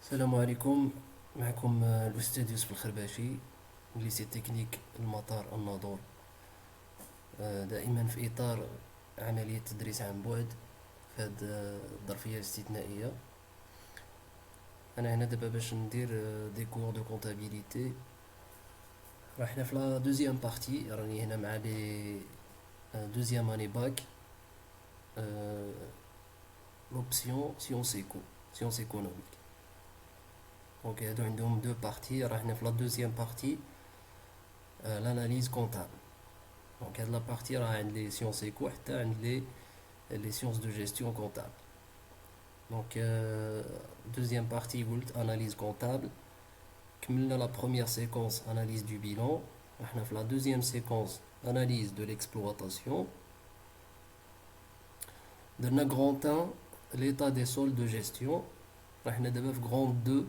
السلام عليكم. معكم الأستاذ يوسف الخرباشي من ليسي تكنيك المطار الناظور. دائما في إطار عملية التدريس عن بعد في هذه الظرفية الاستثنائية. أنا هنا دابا باش ندير دي كور دو كونتابيليتي. حنا في لا دوزيام بارتي، راني هنا مع لي دوزيام اني باك، لوبسيون سيونس ايكو، سيونس ايكونوميك. دونك هادو عندهم دو بارتي. راه حنا في لا دوزيام بارتي l'analyse comptable. Donc هاد لا بارتي راه عند لي سيونس ايكو حتى عند لي سيونس دو جيستيون كونتابل. دونك دوزيام بارتي قلت اناليز كونتابل. كملنا لا بروميير سيكونس اناليز دو بيلون. احنا في لا دوزيام سيكونس اناليز دو ليكسبلواتاسيون. درنا غران 1 ليتا دي سول دو جيستيون. احنا دابا في غران 2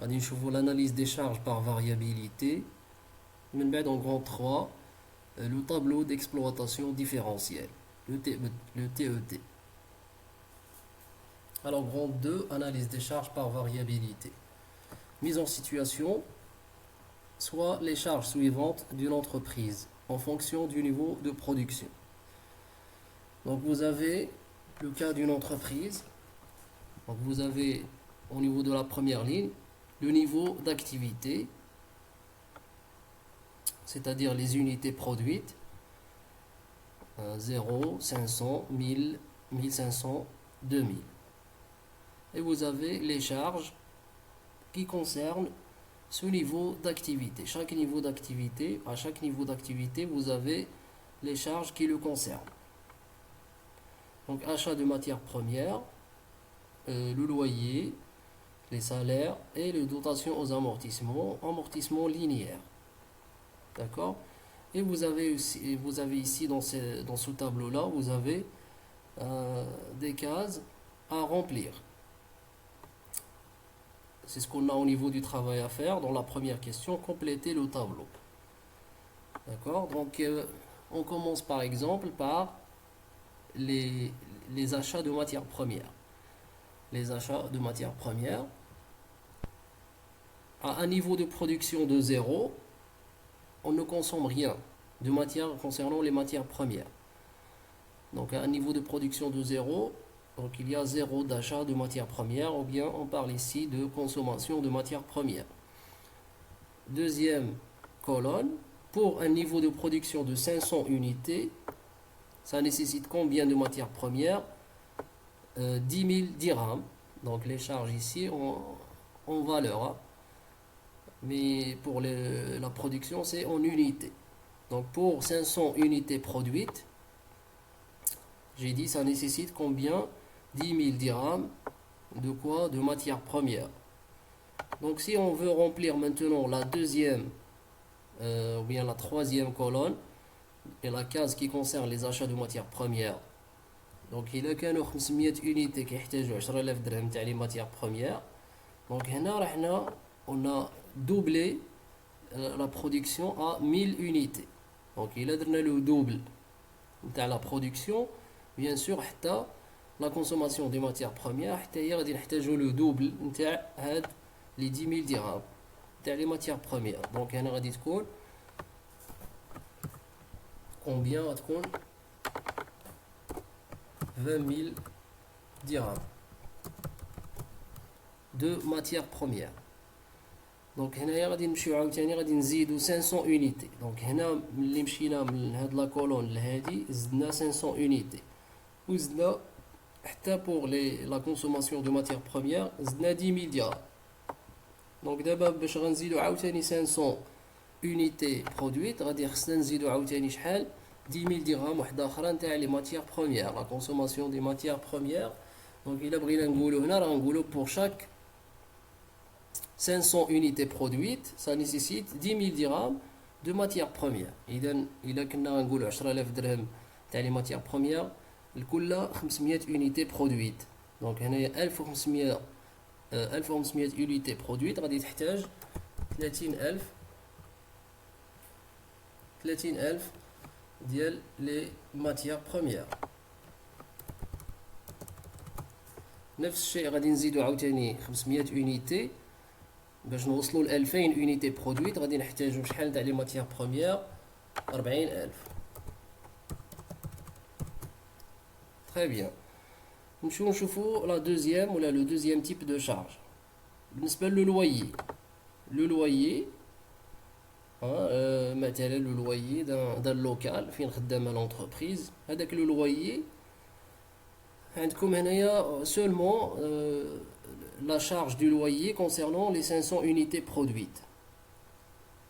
غادي نشوفو l'analyse des charges par variabilité. من بعد en grand 3 le tableau d'exploitation différentielle, le TET. Alors grand 2, analyse des charges par variabilité. Mise en situation, soit les charges suivantes d'une entreprise en fonction du niveau de production. Donc vous avez le cas d'une entreprise. Donc vous avez au niveau de la première ligne le niveau d'activité, c'est-à-dire les unités produites, 0, 500, 1000, 1500, 2000. Et vous avez les charges qui concernent ce niveau d'activité. À chaque niveau d'activité, vous avez les charges qui le concernent. Donc achat de matières premières, le loyer, les salaires et les dotations aux amortissements linéaires. D'accord? Et vous avez ici dans ce tableau-là, vous avez des cases à remplir. C'est ce qu'on a au niveau du travail à faire. Dans la première question, compléter le tableau. D'accord? Donc, on commence par exemple par les achats de matières premières. Les achats de matières premières. À un niveau de production de 0, on ne consomme rien de matière concernant les matières premières. Donc à un niveau de production de 0, donc il y a 0 d'achat de matières premières, ou bien on parle ici de consommation de matières premières. Deuxième colonne, pour un niveau de production de 500 unités, ça nécessite combien de matières premières? 10 000 dirhams. Donc les charges ici en valeur, hein. Mais pour la production, c'est en unités. Donc pour 500 unités produites, j'ai dit ça nécessite combien? 10 000 dirhams. De quoi? De matières premières. Donc si on veut remplir maintenant la deuxième ou bien la troisième colonne et la case qui concerne les achats de matières premières, donc il a كانوا 500 unités كيحتاجوا 10,000 درهم تاع les matières premières. Donc هنا on a doublé la production à 1000 unités. Donc il a donné le double de la production. Bien sûr, la consommation des matières premières, il y a le double de les 10 000 dirhams de les matières premières. Donc il y a combien? 20 000 dirhams de matières premières. Donc هنا غادي نمشيو عاوتاني غادي نزيدو 500 unité. Donc هنا ملي مشينا من هاد لا كولون لهادي زدنا 500 unité. وزدنا حتى pour la consommation de matières premières زدنا 10 000 dirhams. Donc دابا باش غنزيدو عاوتاني 500 unité produite غادي خصنا نزيدو عاوتاني شحال؟ 10 000 dirhams وحده اخرى نتاع les matières premières, la consommation des matières premières. Donc الا بغينا نقولو هنا راه نقولو pour chaque 500 unités produites, ça nécessite 10 000 dirhams de matières premières. إذا كنا نقولوا 10,000 درهم تاع les matières premières الكل 500 unités produites. Donc هنايا 1500 unités produites غادي تحتاج 30,000 ديال les matières premières. نفس الشيء غادي نزيدو عاوتاني 500 اونيتي باش نوصلو ل 2000 اونيتي برودويت. غادي نحتاجو شحال تاع لي ماتيير بروميير؟ 40000. تري بيان. نمشيو نشوفو لا دوزيام ولا لو دوزيام تيب دو شارج. بالنسبه لو لويي مثلا لو لويي دان لوكال فين خدامه لونتربريز. هذاك لو لويي عندكم هنايا سولمون لا شارج دو لويي كونسيرنون لي 500 اونيتي برودويت.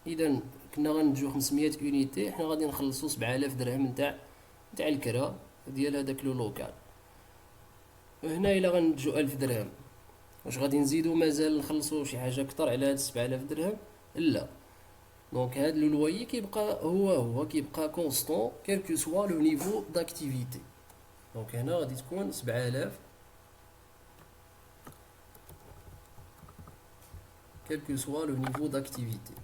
اذا كنا غنجو 500 اونيتي، حنا غادي نخلصو 7000 درهم نتاع الكرا ديال هذاك لو لوكال. هنا الا غنجو 1000 درهم، واش غادي نزيدو مازال نخلصو شي حاجه اكثر على هاد 7000 درهم؟ لا. دونك هاد لو لويي كيبقى هو كيبقى كونستون كيلكو سوا لو نيفو داكتيفيتي. دونك هنا غادي تكون 7000 كيلكو سوا لو نيفو داكتيفيتي.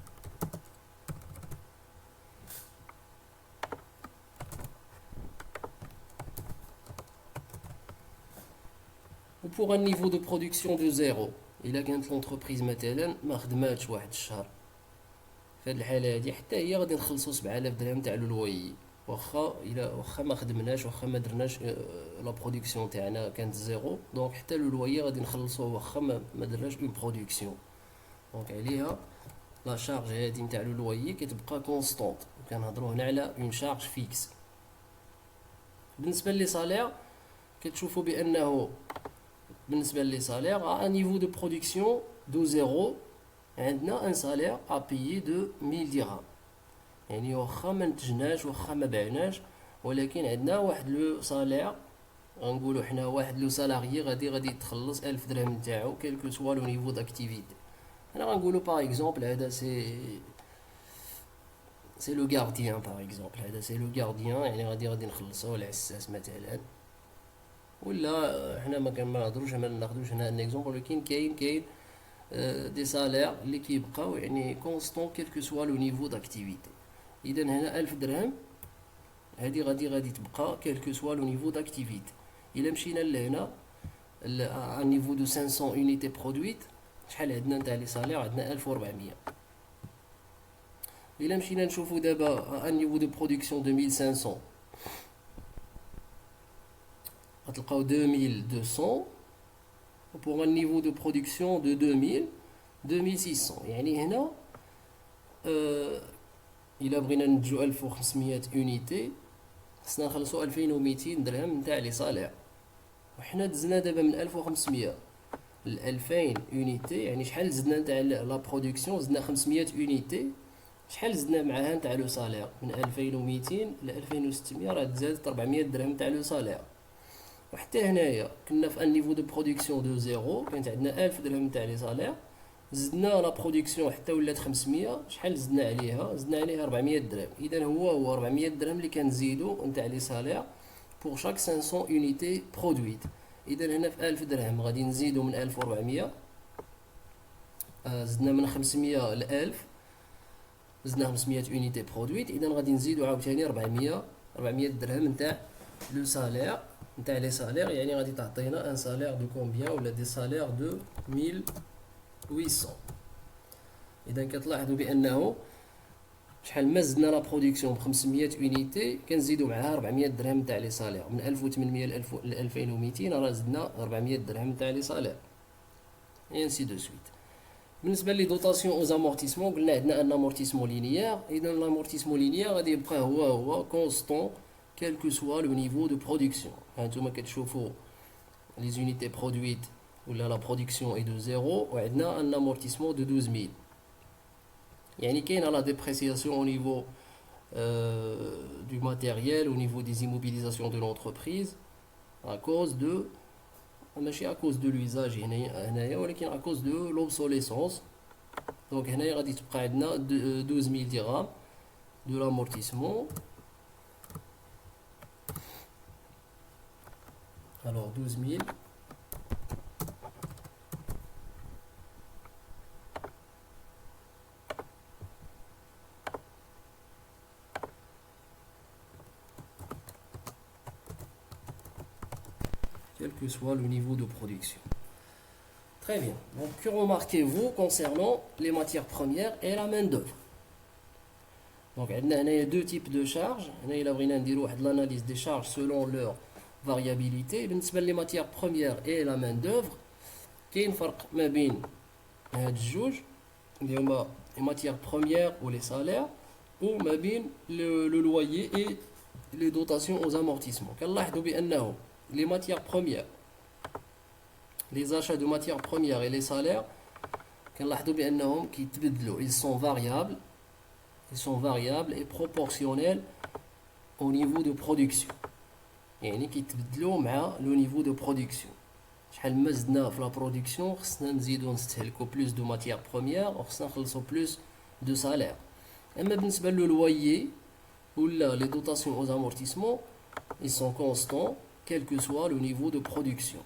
و pour un niveau de production de zéro، الا كانت لونتربريز مثلا ما خدماتش واحد الشهر، في هاد الحاله هادي حتى هي غادي نخلصو 7000 درهم تاع لويي. واخا ما خدمناش، واخا ما درناش لا برودكسيون تاعنا كانت زيرو، دونك حتى لويي غادي نخلصوه واخا ما درناش اون برودكسيون. دونك عليها لا شارج هادي نتاع لويي كتبقى كونستونط، وكنهضروا هنا على اون شارج فيكس. بالنسبه لي صالير كتشوفوا بانه بالنسبه لي صالير ا نيفو دو برودكسيون دو زيرو عندنا ان صالير ا بيي دو 1000 درهم. يعني واخا ما نتجناش واخا ما بعناش، ولكن عندنا واحد لو صالير، غنقولوا حنا واحد لو سالاريي غادي تخلص 1000 درهم نتاعو كيلكو سوا لو نيفو داكتيفيتي. انا غنقولوا باغ اكزومبل هذا سي لو غارديان، باغ اكزومبل هذا سي لو غارديان، يعني غادي نخلصوه العساس مثلا. ولا حنا ما كنهضروش، ما ناخذوش هنا ان اكزومبل، ولكن كاين دي سالير اللي كيبقاو يعني كونستون كيلكو سوا لو نيفو داكتيفيتي. اذا هنا 1000 درهم هذه غادي تبقى كيلكو سوا لو نيفو داكتيفيتي. الا مشينا لهنا ا نيفو دو 500 اونيتي برودويت، شحال عندنا نتاع لي سالير؟ عندنا 1400. الا مشينا نشوفو دابا ا نيفو دو برودكسيون 2500، غتلقاو 2200. pour un niveau de production de 2600. يعني هنا إلا بغينا نجو 1500 اونيتي خصنا نخلصو 2200 درهم نتاع لي صالير. وحنا دزنا دابا من 1500 ل 2000 اونيتي، يعني شحال زدنا نتاع لا برودكسيون؟ زدنا 500 اونيتي. شحال زدنا معاها نتاع لو صالير؟ من 2200 ل 2600 راه تزادت 400 درهم نتاع لو صالير. وحتى هنايا كنا في ان نيفو دو برودكسيون دو زيرو، كانت عندنا 1000 درهم تاع لي صالير، زدنا لا برودكسيون حتى ولات 500. شحال زدنا عليها؟ زدنا عليها 400 درهم. اذا هو 400 درهم اللي كنزيدو نتاع لي صالير بور شاك 500 اونيتي برودويت. اذا هنا في 1000 درهم غادي نزيدو من 1400، زدنا من 500 ل 1000، زدنا 500 اونيتي برودويت. اذا غادي نزيدو عاوتاني 400 درهم نتاع لو صالير نتاع لي صالير، يعني غادي تعطينا ان صالير دو كومبيان ولا دي صالير دو 1800. اذا كتلاحظوا بانه شحال ما زدنا لا برودكسيون ب 500 اونيتي كنزيدوا معاها 400 درهم تاع لي صالير. من 1800 ل 2200 راه زدنا 400 درهم تاع لي صالير، اي انسي دو سويت. بالنسبه لي دوطاسيون او زامورتيسمون قلنا عندنا ان امورتيسمون لينيير. اذا لامورتيسمون لينيير غادي يبقى هو كونستون quel que soit le niveau de production. هانتوما كتشوفوا les unités produites ولا la production est de 0 وعندنا un amortissement de 12000. يعني كاينه la dépréciation au niveau du matériel, au niveau des immobilisations de l'entreprise à cause de ماشي à cause de l'usage هنايا ولكن à cause de l'obsolescence. donc هنايا غادي تبقى عندنا 12000 درهم de l'amortissement. Alors 12000 quel quel que soit le niveau de production. Très bien. Donc, que remarquez-vous concernant les matières premières et la main-d'œuvre? Donc, il y a deux types de charges. Il y a l'analyse des charges selon leur variabilité. Les matières premières et la main-d'œuvre, il y a un فرق ما بين هاد الجوج اللي هما les matières premières ou les salaires ou ما بين le loyer et les dotations aux amortissements. كنلاحظوا بأنه les matières premières, les achats de matières premières et les salaires, كنلاحظوا بأنهم كيتبدلوا, ils sont variables et proportionnels au niveau de production. يعني كيتبدلوا مع le niveau de production. شحال ما زدنا في لا برودكسيون خصنا نزيدو نستهلكو بلوس دو ماتيير بروميير وخصنا نخلصو بلوس دو سالير. اما بالنسبه لو لويي ولا لي دوتاسيون aux amortissements, ils sont constants quel que soit le niveau de production.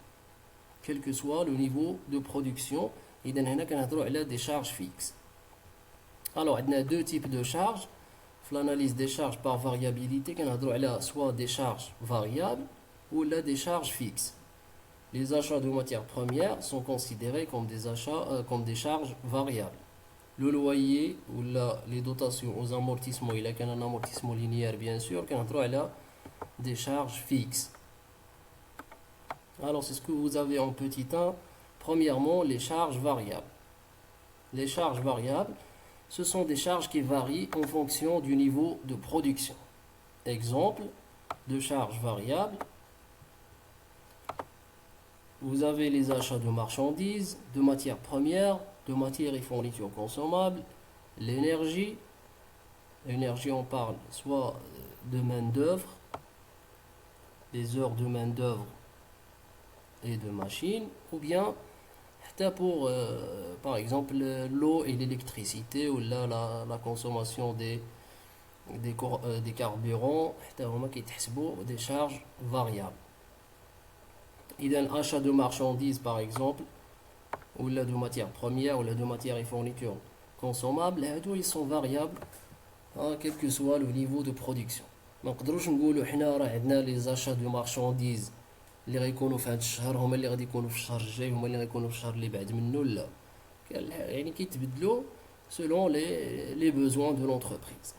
Quel que soit le niveau de production. اذا هنا كنهضروا على des charges fixes. Alors عندنا deux types de charges. في l'analyse des charges par variabilité كنهضروا على soit des charges variables ou là des charges fixes. Les achats de matières premières sont considérés comme des achats, comme des charges variables. Le loyer ou les dotations aux amortissements, il y a un amortissement linéaire bien sûr, il y a des charges fixes. Alors c'est ce que vous avez en petit 1. Premièrement, les charges variables. Les charges variables, ce sont des charges qui varient en fonction du niveau de production. Exemple de charges variables. Vous avez les achats de marchandises, de matières premières, de matières et fournitures consommables, l'énergie. L'énergie, on parle soit de main-d'œuvre, des heures de main-d'œuvre et de machines, ou bien pour, par exemple, l'eau et l'électricité, ou là, la consommation des carburants, des charges variables. Il y a un achat de marchandises par exemple, ou là de matières premières, ou là de matières et fournitures consommables, ils sont variables quel que soit le niveau de production. ما نقدروش نقولوا حنا راه عندنا لي زاشا دو مارشانديز اللي غيكونوا في هذا الشهر هما اللي غادي يكونوا في الشهر الجاي هما اللي غيكونوا في الشهر اللي بعد منه. لا يعني كيتبدلوا selon les besoins de l'entreprise.